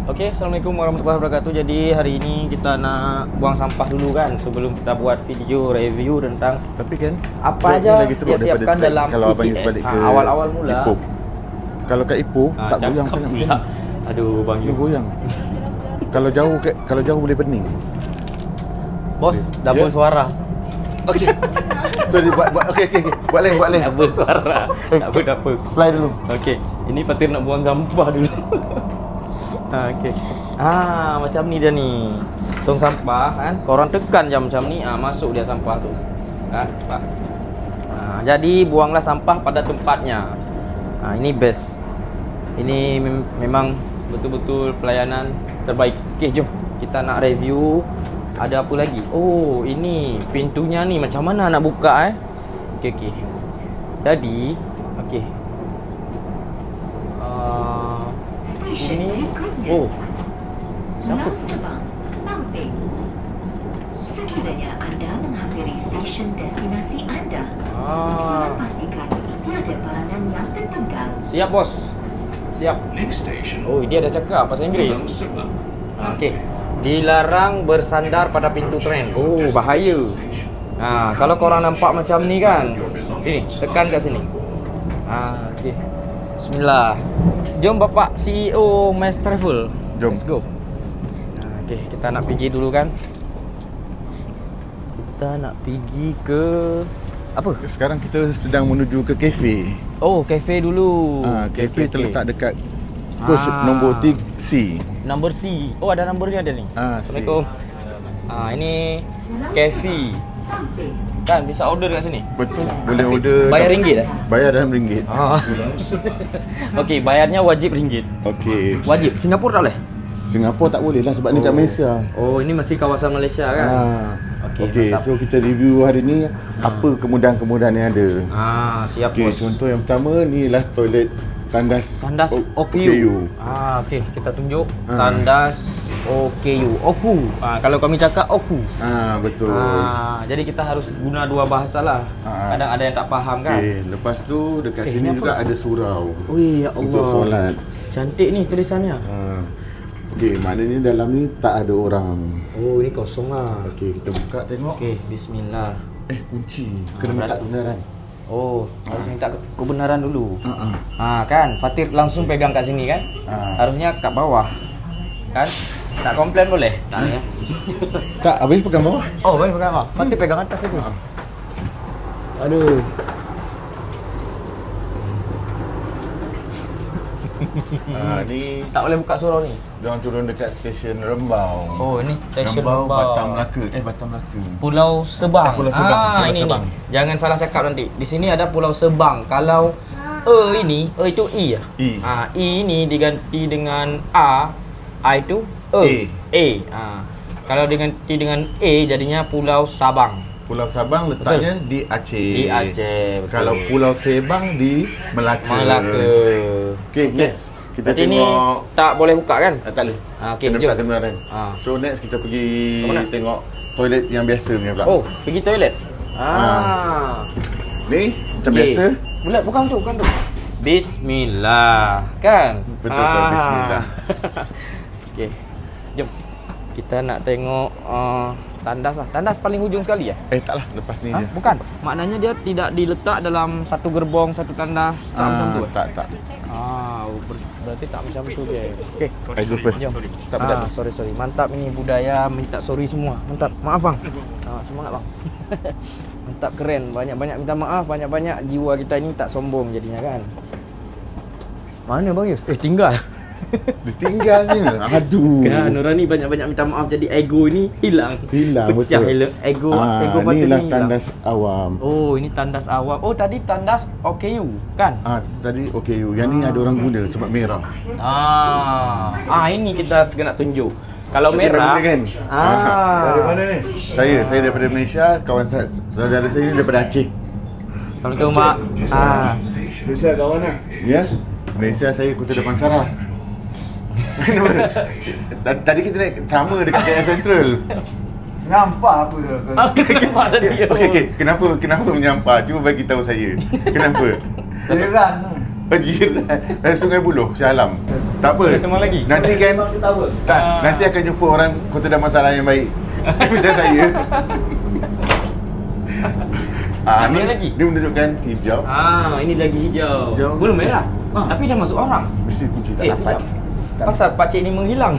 Okey, Assalamualaikum warahmatullahi wabarakatuh. Jadi hari ini kita nak buang sampah dulu kan, sebelum kita buat video review tentang tapi kan apa aja lagi teruk dia siapkan track. dalam kalau abang PTS. balik ke Awal-awal mula Ipoh. Kalau kat Ipoh tak goyang cakap sangat pula. macam ni. Aduh bang Dia Yu. goyang. Kalau jauh boleh pening. Bos, double Ya. suara. Okey. So dia buat okey. Buat lain. Double suara. Tak apa. Fly dulu. Okey, ini Fatir nak buang sampah dulu. Okey. Macam ni dia ni. Tong sampah kan. Korang tekan je macam ni, masuk dia sampah tu. Kan? Nampak? Jadi buanglah sampah pada tempatnya. Ini best. Ini memang betul-betul pelayanan terbaik. Okey, jom kita nak review. Ada apa lagi? Oh, ini pintunya ni macam mana nak buka Okey. Jadi, okey. Ini siapa? Pulau Sebang, Lamping. Sekiranya anda menghampiri stesen destinasi anda, sila pastikan tiada barangan yang tertinggal. Siap bos. Siap. Next station. Oh, dia dah cakap bahasa Inggeris. Pulau Sebang. Okey. Dilarang bersandar pada pintu tren. Oh, bahaya. Kalau korang nampak macam ni kan. Sini, tekan kat sini. Okey. Bismillah. Jom Bapak CEO Mass Travel. Jom. Let's go. Okey, kita nak pergi dulu kan. Kita nak pergi ke apa? Sekarang kita sedang menuju ke kafe. Oh, kafe dulu. Kafe terletak dekat pos nombor 3 C. Nombor C. Oh, ada nombor ni ada ni. Assalamualaikum. Ini kafe. Kan bisa order kat sini. Betul. Boleh order. Bayar ringgit Bayar dalam ringgit. Okey, bayarnya wajib ringgit. Okey. Wajib. Singapura tak boleh? Singapura tak boleh lah sebab ni kat Malaysia. Oh, ini masih kawasan Malaysia kan? Okey, mantap. so kita review hari ni apa kemudahan-kemudahan yang ada. Siap Okey, bos. contoh yang pertama ni lah toilet tandas OKU. Okey, kita tunjuk tandas OKU. Oku. Kalau kami cakap Oku. Betul. Jadi kita harus guna dua bahasa lah. Kadang ada yang tak faham kan? Okey, lepas tu dekat sini ini juga apa? ada surau Wih, ya Allah. untuk solat. Cantik ni tulisannya. Okey, maknanya dalam ni tak ada orang. Oh, ini kosong lah. Okey, kita buka tengok. Okey, bismillah. Kunci. Kena minta kebenaran. Oh, harus minta kebenaran dulu. Kan, Fatir langsung pegang kat sini kan? Harusnya kat bawah. Kan? Tak komplain boleh? Tak ya. Tak, habis pegang bawah. Oh, boleh pegang bawah. Fatir pegang atas tadi. Aduh. Ni Tak boleh buka surau ni. diorang turun dekat stesen Rembau. Oh, ini stesen Rembau, Rembau. Batam Melaka. Batam Melaka. Pulau Sebang. Pulau Sebang, Pulau ini Sebang. ni. Jangan salah cakap nanti. Di sini ada Pulau Sebang. Kalau ini, itu I ya? I. I ini diganti dengan A itu Kalau diganti dengan jadinya Pulau Sabang. Pulau Sabang letaknya di Aceh. Di Aceh, betul. Kalau Pulau Sebang di Melaka. Okey, next. Kita Berarti tengok ni tak boleh buka kan? tak boleh. Okey, Kena jom. minta kebenaran. So next kita pergi tengok toilet yang biasa punya pula. Oh, pergi toilet. Ni macam Okey. biasa. Bukan tu. Bismillah. Kan? Betul, bismillah. Okey. Jom. Kita nak tengok tandas lah. Tandas paling hujung sekali ya? Taklah, lepas ni je. Bukan. Maknanya dia tidak diletak dalam satu gerbong, satu tandas. Tak macam tu. Tak. Berarti tak macam tu dia. Okey. I go first. Jom. Tak apa. Sorry. Mantap ini budaya minta sorry semua. Mantap. Maaf bang. Semangat bang. Mantap, keren. Banyak-banyak minta maaf, banyak-banyak jiwa kita ini tak sombong jadinya kan. Mana bang Yus? Tinggal. Ditinggalnya. Aduh. Kan Nurani banyak-banyak minta maaf jadi ego ini hilang. Hilang, Pecah betul. Ego Fatir inilah ni hilang. tandas awam. Oh, ini tandas awam. Oh, tadi tandas OKU kan? Tadi OKU. Yang ni ada orang guna sebab merah. Ini kita nak tunjuk. Kalau Okey, merah. mana kan? Dari mana ni? Saya daripada Malaysia, kawan saudara saya ni daripada Aceh. Assalamualaikum Mak. Malaysia kat mana? Ya. Malaysia saya Kota Damansara. Kenapa? Tadi kita naik sama dekat KL Central. Nampak apa ke? Okey. Kenapa menyampah? Cuba bagi tahu saya. Kenapa? Heran. Sungai Buloh, Shah Alam. Tak apa. Ada sembang lagi? Nanti kan tak, Ah. nanti akan jumpa orang Kota Damansara yang baik. Macam saya. Ada Ni lagi? dia menunjukkan hijau. Ini lagi hijau. Hijau. Belum merah. Ah. Tapi dah masuk orang. Mesti kunci tak dapat. kejap. Pasal pakcik ni menghilang.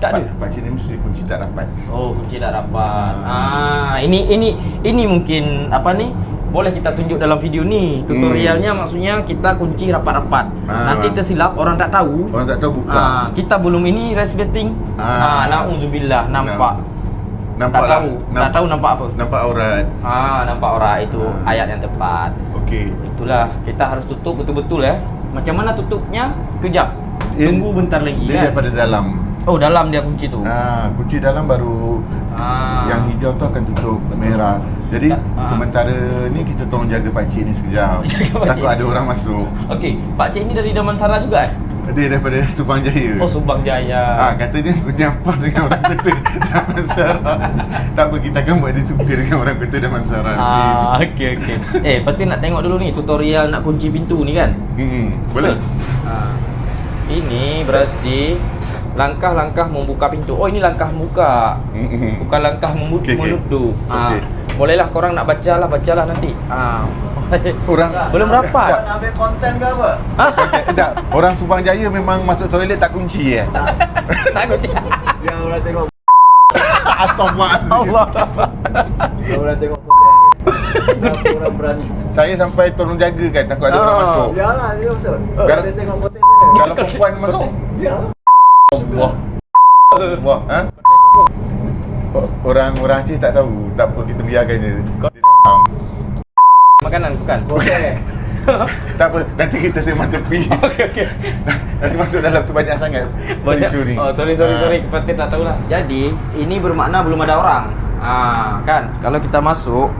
Tak ada. Pakcik ni mesti kunci tak dapat. Oh, kunci tak dapat. Ini mungkin apa ni? Boleh kita tunjuk dalam video ni. Tutorialnya maksudnya kita kunci rapat-rapat. Nanti tersilap orang tak tahu. Orang tak tahu buka. Kita belum ini resetting. Nauzubillah nampak. Nampak Tak lah. tahu. Tak tahu nampak apa. Nampak aurat. Nampak orang itu ayat yang tepat. Okey. Itulah kita harus tutup betul-betul ya. Macam mana tutupnya? Kejap. Dia- Tunggu bentar lagi Dia kan. daripada dalam. Oh, dalam dia kunci tu. Kunci dalam baru yang hijau tu akan tutup merah. Jadi sementara ni kita tolong jaga pakcik ni sekejap. Jaga pakcik. Takut ada orang masuk. Okey, pakcik ni dari Damansara juga eh? Dia daripada Subang Jaya. Oh, Subang Jaya. Katanya menyampah dengan orang Kota Damansara. Tak apa, kita akan buat dia suka dengan orang Kota Damansara. Okey. Pasti nak tengok dulu ni tutorial nak kunci pintu ni kan? Boleh. Ini berarti langkah-langkah membuka pintu. Oh, ini langkah membuka. Bukan langkah Okey. menutup. Okey. Bolehlah korang nak bacalah nanti. Orang Belum rapat. Nak ambil konten ke apa? Tak, orang Subang Jaya memang masuk toilet tak kunci Takut dia. Yang orang tengok Astaghfirullahalazim. Allah. Yang orang tengok konten Kenapa orang berani? Saya sampai tolong jaga kan, takut ada orang masuk. Yalah, dia masuk. Kalau- Dia tengok konten saya. Kalau perempuan masuk, Ya. Allah. Allah, Orang Aceh tak tahu. Tak apa, kita biarkan je. Dia faham. Makanan bukan? Konten. Tak apa, nanti kita sembang tepi. Okey. Nanti masuk dalam tu banyak sangat isu ni. Oh, sorry. Fatin tak tahulah. Jadi, ini bermakna belum ada orang. Kan? Kalau kita masuk,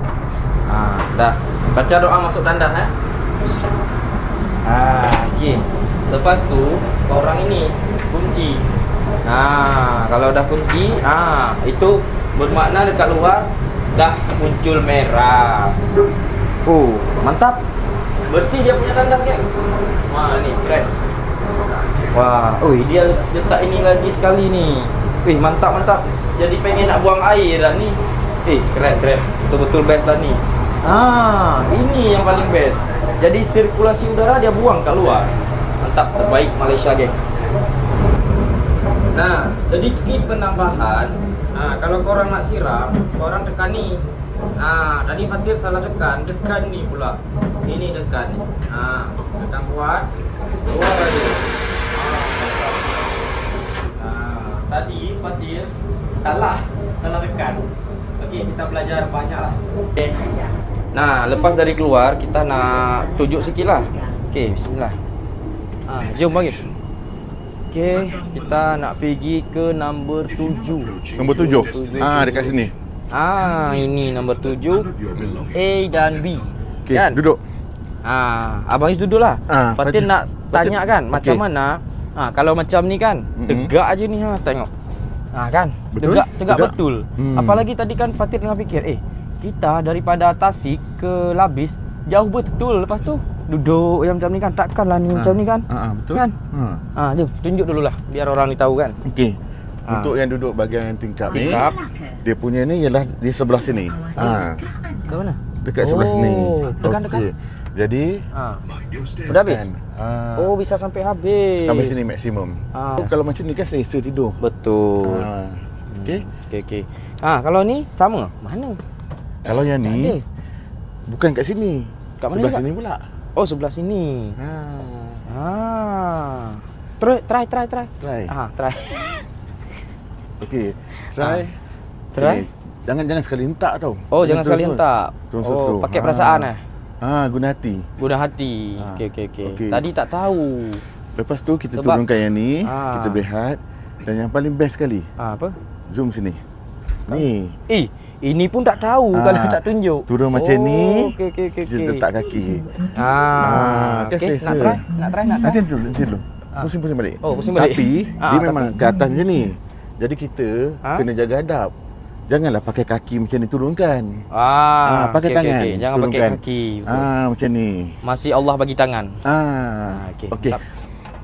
dah. Baca doa masuk tandas okey. Lepas tu, orang ini kunci. Kalau dah kunci, itu bermakna dekat luar dah muncul merah. Oh, mantap. Bersih dia punya tandas kan? Wah, ni keren. Wah, dia letak ini lagi sekali ni. Mantap. Jadi pengen nak buang air dah ni. Keren. Betul-betul best lah ni. Ini yang paling best. Jadi sirkulasi udara dia buang kat luar. Mantap, terbaik Malaysia geng. Nah, sedikit penambahan. Kalau korang nak siram, korang tekan ni. Tadi Fatir salah tekan ni pula. Ini tekan ni. Tekan kuat. Keluar lagi. Tadi Fatir salah tekan. Okey, kita belajar banyaklah. Nah, lepas dari keluar kita nak tunjuk sikitlah. Okey, bismillah. Jom bagi. Okey, kita nak pergi ke nombor 7. Nombor 7. Dekat sini. Ini nombor 7, A dan B. Okey, Kan? duduk. Abang Is duduklah. Fatin Fatin- nak tanya kan Okey. macam mana? Kalau macam ni kan, tegak aja ni tengok. Kan? Betul? Tegak Tegak. betul. Apalagi tadi kan Fatin tengah fikir, kita daripada Tasik ke Labis jauh betul. Lepas tu duduk yang macam ni kan, takkanlah ni macam ni kan? Betul. Kan? Jom tunjuk dululah biar orang ni tahu kan. Okey. Untuk yang duduk bagian tingkap ni, Tingkap. dia punya ni ialah di sebelah sini. Ke mana? Dekat sebelah sini. Tekan. Okey. Jadi Udah habis? kan, Bisa sampai habis. sampai sini maksimum. Kalau macam ni kan selesa tidur. Betul. Okey. Okey. Kalau ni sama. Mana? Kalau yang Tak ada. ni bukan kat sini. Kat mana Sebelah juga? sini pula. Oh, sebelah sini. Try. Try. Try. Okey. Try. Try. Sini. Jangan sekali hentak tau. Oh, jangan sekali terus. hentak. Terus. Pakai perasaan guna hati. Guna hati. Okey. Okey. Tadi tak tahu. Lepas tu kita Sebab- turunkan yang ni, Ah. kita berehat. Dan yang paling best sekali, Apa? zoom sini. Ni. Ini pun tak tahu kalau tak tunjuk. Turun macam ni. Okey. Kita letak kaki. Kan Kan selesa. Nak try. Nanti dulu. Pusing-pusing balik. Oh, pusing balik. Tapi dia memang tapi- ke atas je ni. Jadi kita kena jaga hadap. janganlah pakai kaki macam ni turunkan. Pakai okey, tangan. okey. Jangan pakai turunkan. kaki. Betul. Macam ni. Masih Allah bagi tangan. Okey. Okey.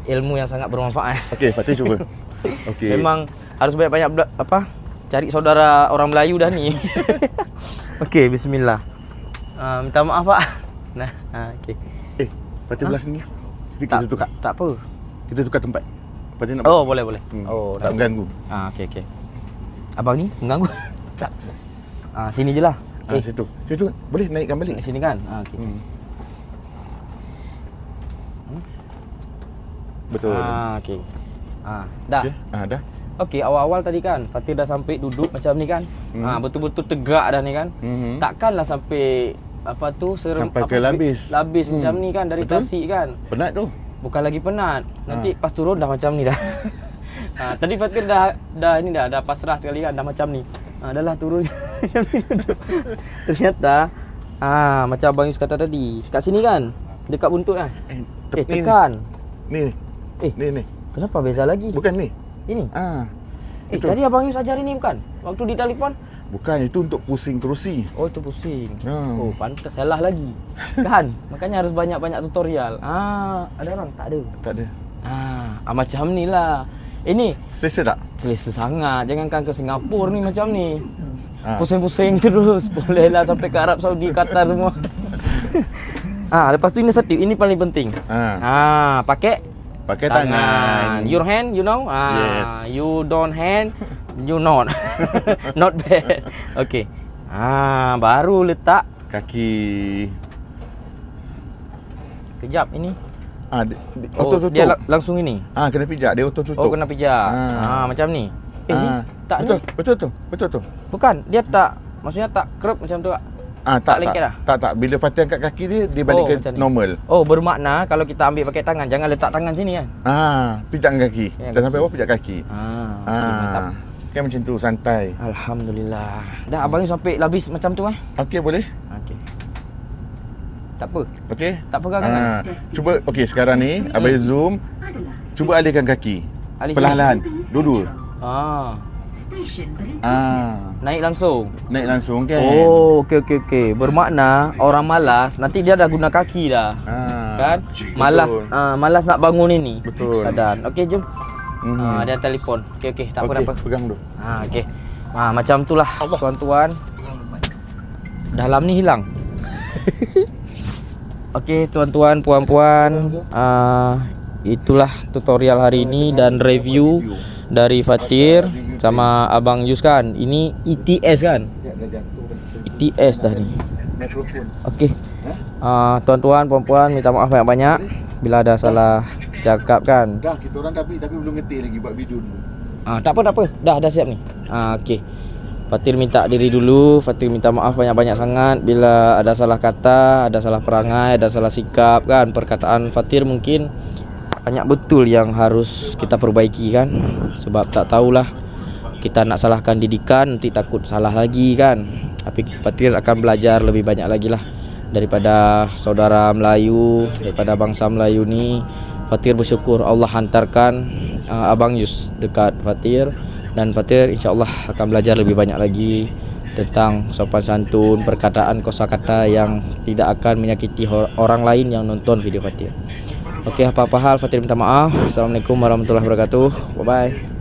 Ilmu yang sangat bermanfaat. Okey, Fatir cuba. Okey. Memang harus banyak-banyak cari saudara orang Melayu dah ni. Okey, bismillah. Minta maaf Pak. Nah, okey. Fatir belah sini. Sini kita tukar. Tak apa. Kita tukar tempat. Fatir nak. Oh, boleh. tak mengganggu. Okey. Abang ni mengganggu? Tak. Sini je lah. Situ. Situ boleh naikkan balik. Sini kan? Okey. Betul. Okey. Dah. Okey. Dah. Okey, awal-awal tadi kan Fatir dah sampai duduk macam ni kan. Betul-betul tegak dah ni kan. Takkanlah sampai sampai ke labis. Labis macam ni kan dari Betul. Tasik kan. Penat tu. Bukan lagi penat. Nanti pas turun dah macam ni dah. Tadi Fatir dah pasrah sekali kan, dah macam ni. Dah lah turun. Ternyata macam Abang Yus kata tadi, kat sini kan, dekat buntut kan. Tekan. Ni. Ni. Kenapa beza lagi? Bukan ni. Ini. Itu. Tadi Abang Yus ajar ini bukan? Waktu di telefon? Bukan, itu untuk pusing kerusi. Oh, itu pusing. Oh, pantas salah lagi. Kan? Makanya harus banyak-banyak tutorial. Ada orang? Tak ada. Tak ada. Macam ni lah. Ini Selesa tak? selesa sangat. Jangankan ke Singapura ni macam ni. Pusing-pusing terus. Bolehlah sampai ke Arab Saudi, Qatar semua. Lepas tu ini setip. Ini paling penting. Pakai tangan. Your hand, you know? Yes. You don't hand, you not. Not bad. Okay. Baru letak Kaki. kejap ini. Auto tutup. Dia langsung ini. Kena pijak. Dia auto tutup. Oh, kena pijak. Macam ni. Ni tak betul, ni. Betul tu. Bukan, dia tak, maksudnya tak kerap macam tu tak? Tak lengket dah? Tak. Bila Fatir angkat kaki dia balik ke macam ni. normal. Oh, bermakna kalau kita ambil pakai tangan, jangan letak tangan sini kan? Pijakkan kaki. Dah sampai bawah pijak kaki. Mantap. Kan macam tu, santai. Alhamdulillah. Dah Abang Yus sampai labis macam tu Okey, boleh? Okey. Tak apa. Okey? Tak pegang tangan. Cuba, okey sekarang ni Abang zoom. Cuba alihkan kaki. Perlahan-lahan. Dulu. Stesen berikutnya. Naik langsung. Naik langsung kan? Oh, okey. Bermakna orang malas nanti dia dah guna kaki dah. Kan? Malas malas nak bangun ini. Betul. Sadar. Okey, jom. Ada telefon. Okey, tak apa. Pegang dulu. Okey. Macam itulah tuan-tuan. Dalam ni hilang. Okey, tuan-tuan, puan-puan, itulah tutorial hari ini dan review dari Fatir sama Abang Yus kan. Ini ETS kan? ETS dah ni. Okey. Tuan-tuan, puan-puan, minta maaf banyak-banyak bila ada salah cakap kan. Dah, kita orang tapi belum ngetik lagi buat video dulu. Tak apa. Dah siap ni. Okey. Fatir minta diri dulu. Fatir minta maaf banyak-banyak sangat bila ada salah kata, ada salah perangai, ada salah sikap kan. Perkataan Fatir mungkin banyak betul yang harus kita perbaiki kan. Sebab tak tahulah, kita nak salahkan didikan nanti takut salah lagi kan. Tapi Fatir akan belajar lebih banyak lagi lah daripada saudara Melayu, daripada bangsa Melayu ni. Fatir bersyukur Allah hantarkan Abang Yus dekat Fatir. Dan Fatir insya-Allah akan belajar lebih banyak lagi tentang sopan santun, perkataan, kosakata yang tidak akan menyakiti orang lain yang nonton video Fatir. Okey, apa-apa hal Fatir minta maaf. Assalamualaikum warahmatullahi wabarakatuh. Bye bye.